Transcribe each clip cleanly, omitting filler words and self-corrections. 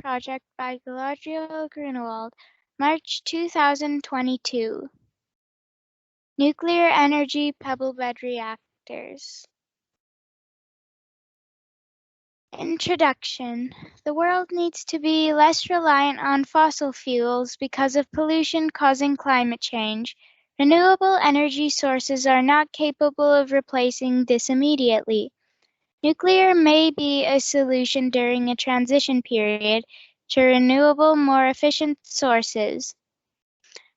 Project by Galadhriel, March 2022. Nuclear energy pebble bed reactors. Introduction. The world needs to be less reliant on fossil fuels because of pollution causing climate change. Renewable energy sources are not capable of replacing this immediately. Nuclear may be a solution during a transition period to renewable, more efficient sources.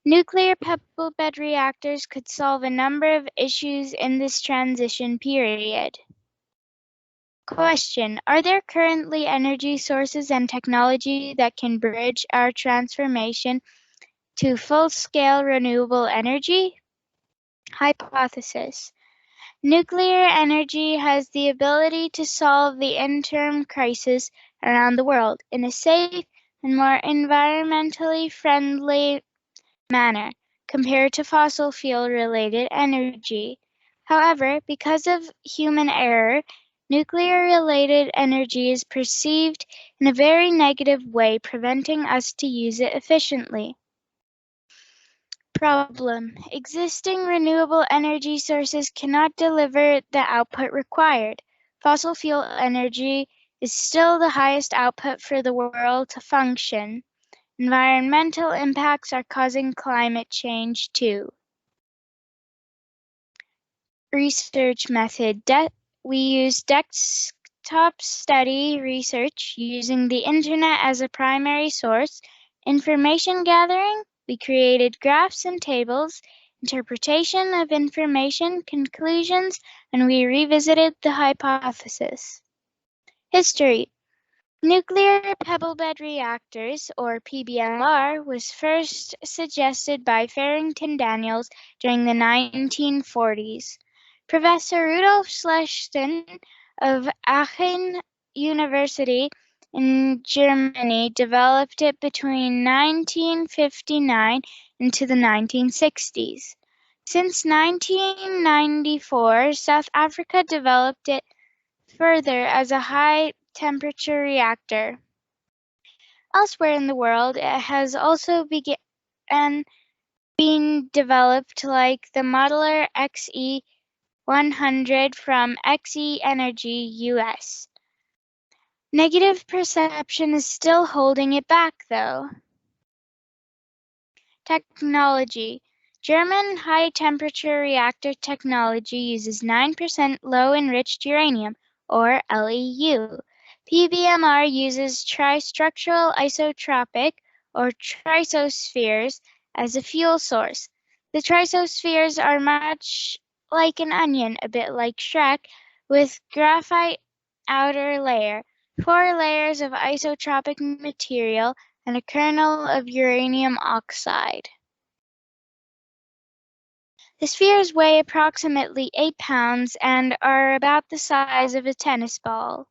Nuclear pebble bed reactors could solve a number of issues in this transition period. Question: are there currently energy sources and technology that can bridge our transformation to full-scale renewable energy? Hypothesis: nuclear energy has the ability to solve the interim crisis around the world in a safe and more environmentally friendly manner compared to fossil fuel-related energy. However, because of human error, nuclear-related energy is perceived in a very negative way, preventing us to use it efficiently. Problem: existing renewable energy sources cannot deliver the output required. Fossil fuel energy is still the highest output for the world to function. Environmental impacts are causing climate change too. Research method: we use desktop study research using the internet as a primary source. Information gathering: we created graphs and tables. Interpretation of information, conclusions, and we revisited the hypothesis. History: nuclear pebble bed reactors, or PBMR, was first suggested by Farrington Daniels during the 1940s. Professor Rudolf Schlechten of Aachen University in Germany developed it between 1959 into the 1960s. Since 1994, South Africa developed it further as a high-temperature reactor. Elsewhere in the world, it has also begun being developed, like the Modeler XE100 from XE Energy US. Negative perception is still holding it back, though. Technology: German high-temperature reactor technology uses 9% low-enriched uranium, or LEU. PBMR uses tristructural isotropic, or trisospheres, as a fuel source. The trisospheres are much like an onion, a bit like Shrek, with graphite outer layer, 4 layers of isotropic material, and a kernel of uranium oxide. The spheres weigh approximately 8 pounds and are about the size of a tennis ball.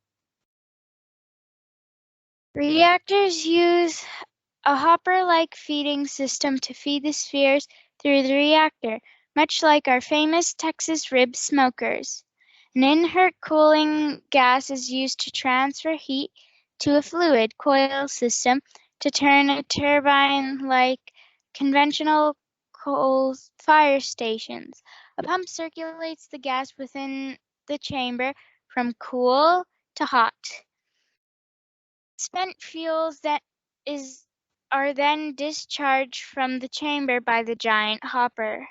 Reactors use a hopper-like feeding system to feed the spheres through the reactor, much like our famous Texas rib smokers. An inert cooling gas is used to transfer heat to a fluid coil system to turn a turbine like conventional coal fire stations. A pump circulates the gas within the chamber from cool to hot. Spent fuels are then discharged from the chamber by the giant hopper.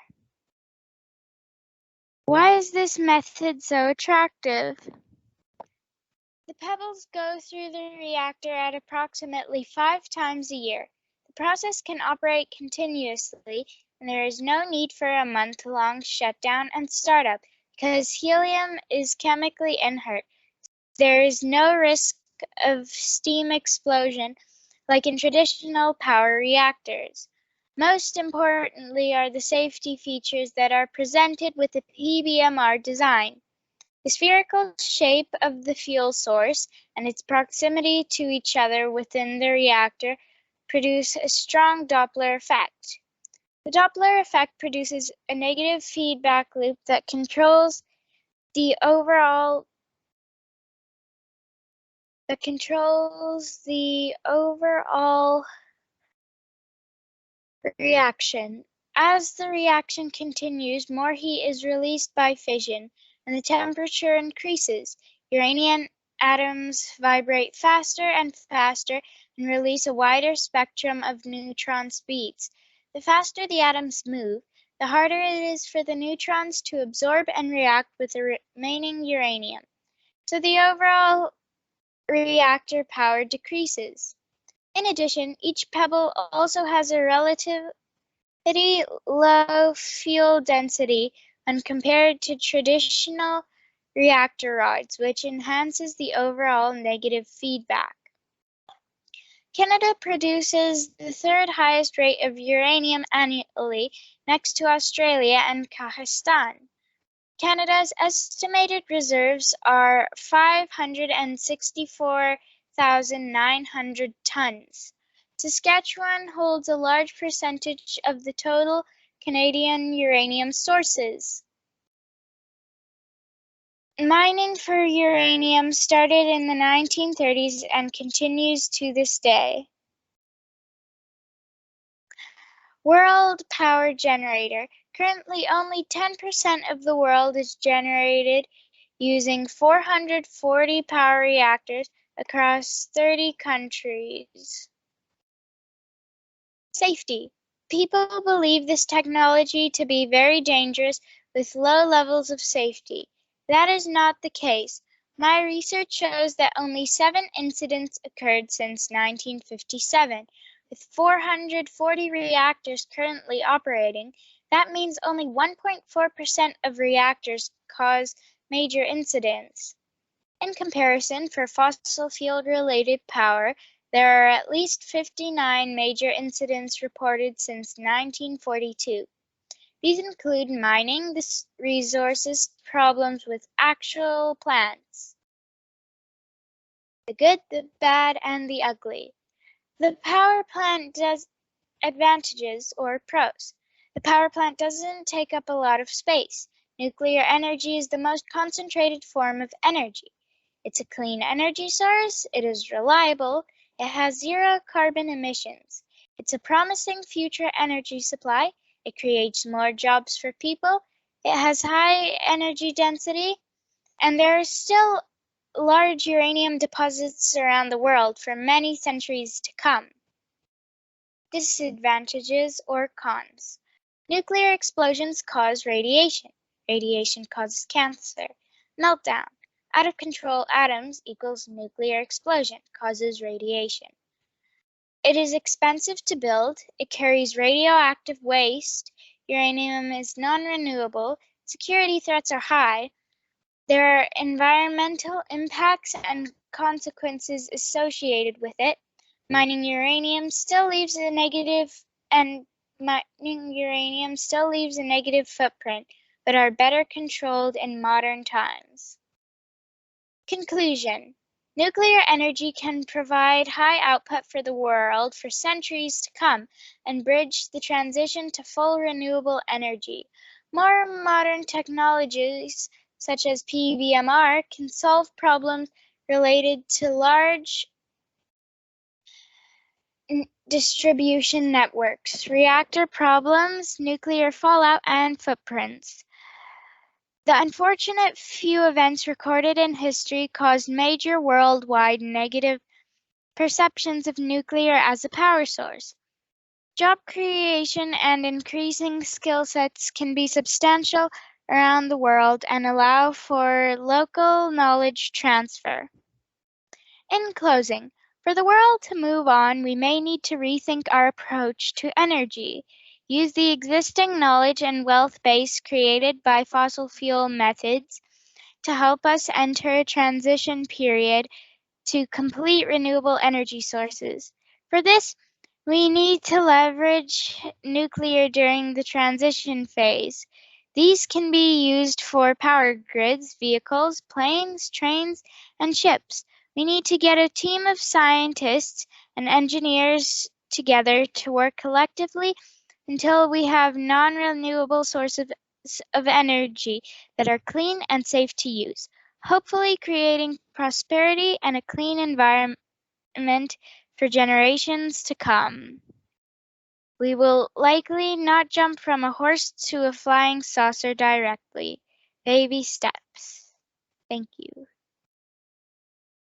Why is this method so attractive? The pebbles go through the reactor at approximately 5 times a year. The process can operate continuously, and there is no need for a month-long shutdown and startup because helium is chemically inert. There is no risk of steam explosion like in traditional power reactors. Most importantly are the safety features that are presented with the PBMR design. The spherical shape of the fuel source and its proximity to each other within the reactor produce a strong Doppler effect. The Doppler effect produces a negative feedback loop that controls the overall that controls the overall reaction. As the reaction continues, more heat is released by fission, and the temperature increases. Uranium atoms vibrate faster and faster and release a wider spectrum of neutron speeds. The faster the atoms move, the harder it is for the neutrons to absorb and react with the remaining uranium. So the overall reactor power decreases. In addition, each pebble also has a relatively low fuel density when compared to traditional reactor rods, which enhances the overall negative feedback. Canada produces the third highest rate of uranium annually, next to Australia and Kazakhstan. Canada's estimated reserves are 564,900 tons. Saskatchewan holds a large percentage of the total Canadian uranium sources. Mining for uranium started in the 1930s and continues to this day. World power generator. Currently, only 10% of the world is generated using 440 power reactors across 30 countries. Safety. People believe this technology to be very dangerous with low levels of safety. That is not the case. My research shows that only 7 incidents occurred since 1957. With 440 reactors currently operating, that means only 1.4% of reactors cause major incidents. In comparison, for fossil fuel-related power, there are at least 59 major incidents reported since 1942. These include mining resources, problems with actual plants, the good, the bad, and the ugly. The power plant does advantages or pros. The power plant doesn't take up a lot of space. Nuclear energy is the most concentrated form of energy. It's a clean energy source, it is reliable, it has zero carbon emissions. It's a promising future energy supply, it creates more jobs for people, it has high energy density, and there are still large uranium deposits around the world for many centuries to come. Disadvantages or cons. Nuclear explosions cause radiation. Radiation causes cancer. Meltdown. Out of control atoms equals nuclear explosion, causes radiation. It is expensive to build. It carries radioactive waste. Uranium is non-renewable. Security threats are high. There are environmental impacts and consequences associated with it. Mining uranium still leaves a negative footprint, but are better controlled in modern times. Conclusion. Nuclear energy can provide high output for the world for centuries to come and bridge the transition to full renewable energy. More modern technologies such as PBMR can solve problems related to large distribution networks, reactor problems, nuclear fallout, and footprints. The unfortunate few events recorded in history caused major worldwide negative perceptions of nuclear as a power source. Job creation and increasing skill sets can be substantial around the world and allow for local knowledge transfer. In closing, for the world to move on, we may need to rethink our approach to energy, use the existing knowledge and wealth base created by fossil fuel methods to help us enter a transition period to complete renewable energy sources. For this, we need to leverage nuclear during the transition phase. These can be used for power grids, vehicles, planes, trains, and ships. We need to get a team of scientists and engineers together to work collectively until we have non-renewable sources of energy that are clean and safe to use. hopefully creating prosperity and a clean environment for generations to come. We will likely not jump from a horse to a flying saucer directly. Baby steps. Thank you.